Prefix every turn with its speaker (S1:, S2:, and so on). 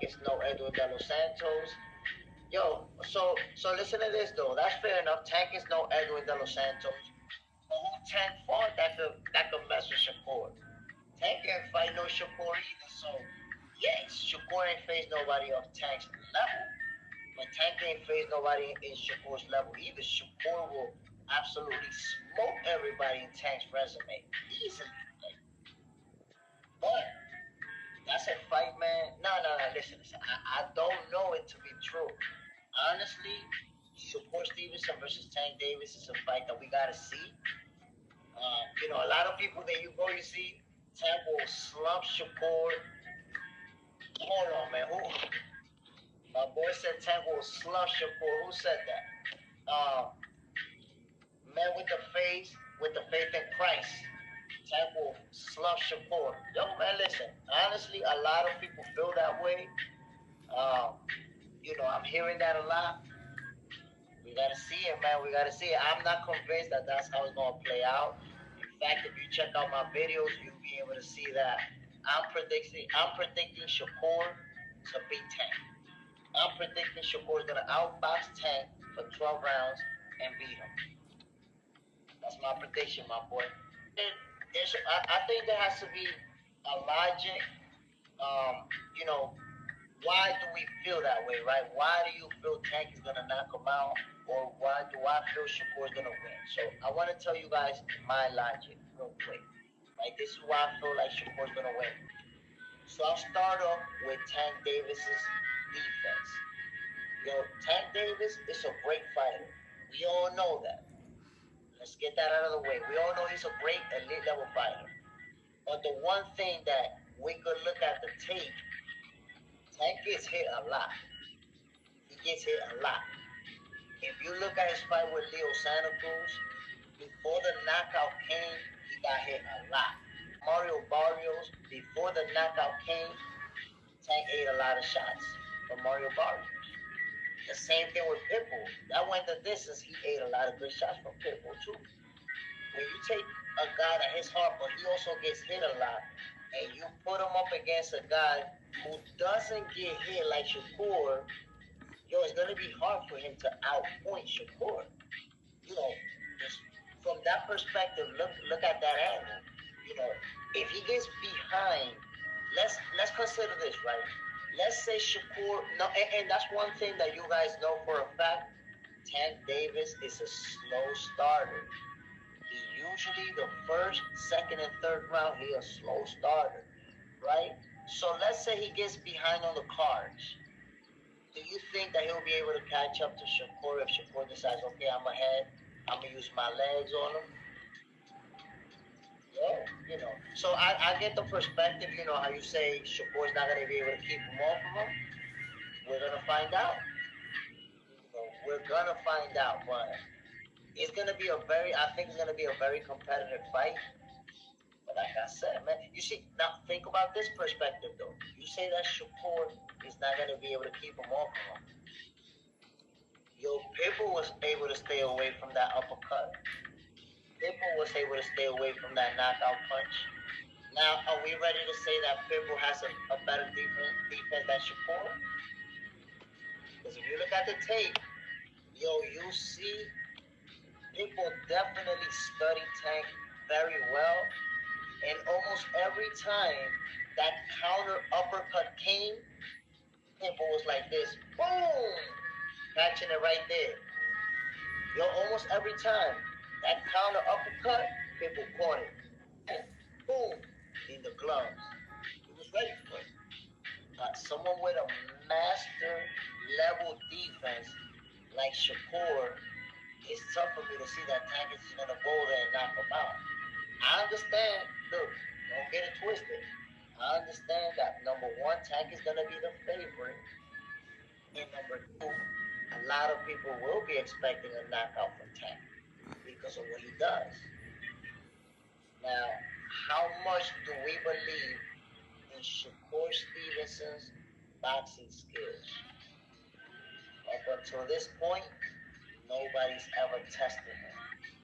S1: Tank is no Edwin De Los Santos. Yo, so listen to this though. That's fair enough. Tank is no Edwin De Los Santos. But who Tank fought that could mess with Shakur? Tank ain't fight no Shakur either. So yes, Shakur ain't face nobody of Tank's level. But Tank ain't face nobody in Shakur's level either. Shakur will absolutely smoke everybody in Tank's resume easily. Like, but that's a fight, man. No. Listen. I don't know it to be true. Honestly, Shakur Stevenson versus Tank Davis is a fight that we gotta see. A lot of people that you go, you see, Tank will slump Shakur. Hold on, man. Who? My boy said Tank will slump Shakur. Who said that? Man with the faith in Christ. Tank will slump Shakur. Yo, man, listen. Honestly, a lot of people feel that way. I'm hearing that a lot. We gotta see it, man. We gotta see it. I'm not convinced that that's how it's gonna play out. In fact, if you check out my videos, you'll be able to see that I'm predicting Shakur to beat Tank. I'm predicting Shakur is gonna outbox Tank for 12 rounds and beat him. That's my prediction, my boy. I think there has to be a logic. Why do we feel that way, right? Why do you feel Tank is gonna knock him out, or why do I feel Shakur is gonna win? So I want to tell you guys my logic real quick. Right, this is why I feel like Shakur is gonna win. So I'll start off with Tank Davis's defense. Tank Davis is a great fighter. We all know that. Let's get that out of the way. We all know he's a great elite level fighter. But the one thing that we could look at the tape, Tank gets hit a lot. He gets hit a lot. If you look at his fight with Leo Santa Cruz, before the knockout came, he got hit a lot. Mario Barrios, before the knockout came, Tank ate a lot of shots from Mario Barrios. The same thing with Pitbull. That went the distance. He ate a lot of good shots from Pitbull too. When you take a guy that hits hard, but he also gets hit a lot, and you put him up against a guy who doesn't get hit like Shakur, it's gonna be hard for him to outpoint Shakur. Just from that perspective, look at that angle. If he gets behind, let's consider this, right? Let's say Shakur, no, and that's one thing that you guys know for a fact. Tank Davis is a slow starter. He usually the first, second, and third round, he a slow starter, right? So let's say he gets behind on the cards. Do you think that he'll be able to catch up to Shakur if Shakur decides, okay, I'm ahead, I'm gonna use my legs on him? So I get the perspective, how you say Shakur's not going to be able to keep him off of him. We're going to find out. We're going to find out, but it's going to be I think it's going to be a very competitive fight. But like I said, man, you see, now think about this perspective, though. You say that Shakur is not going to be able to keep him off of him. Pitbull was able to stay away from that uppercut. Pitbull was able to stay away from that knockout punch. Now, are we ready to say that Pitbull has a better defense than Shakur? Because if you look at the tape, you see Pitbull definitely studied Tank very well. And almost every time that counter uppercut came, Pitbull was like this, boom, catching it right there. Almost every time. That counter uppercut, Pitbull caught it. Boom, in the gloves. He was ready for it. Someone with a master level defense like Shakur, it's tough for me to see that Tank is going to go there and knock him out. I understand. Look, don't get it twisted. I understand that number one, Tank is going to be the favorite. And number two, a lot of people will be expecting a knockout from Tank because of what he does. Now, how much do we believe in Shakur Stevenson's boxing skills? Up until this point, nobody's ever tested him.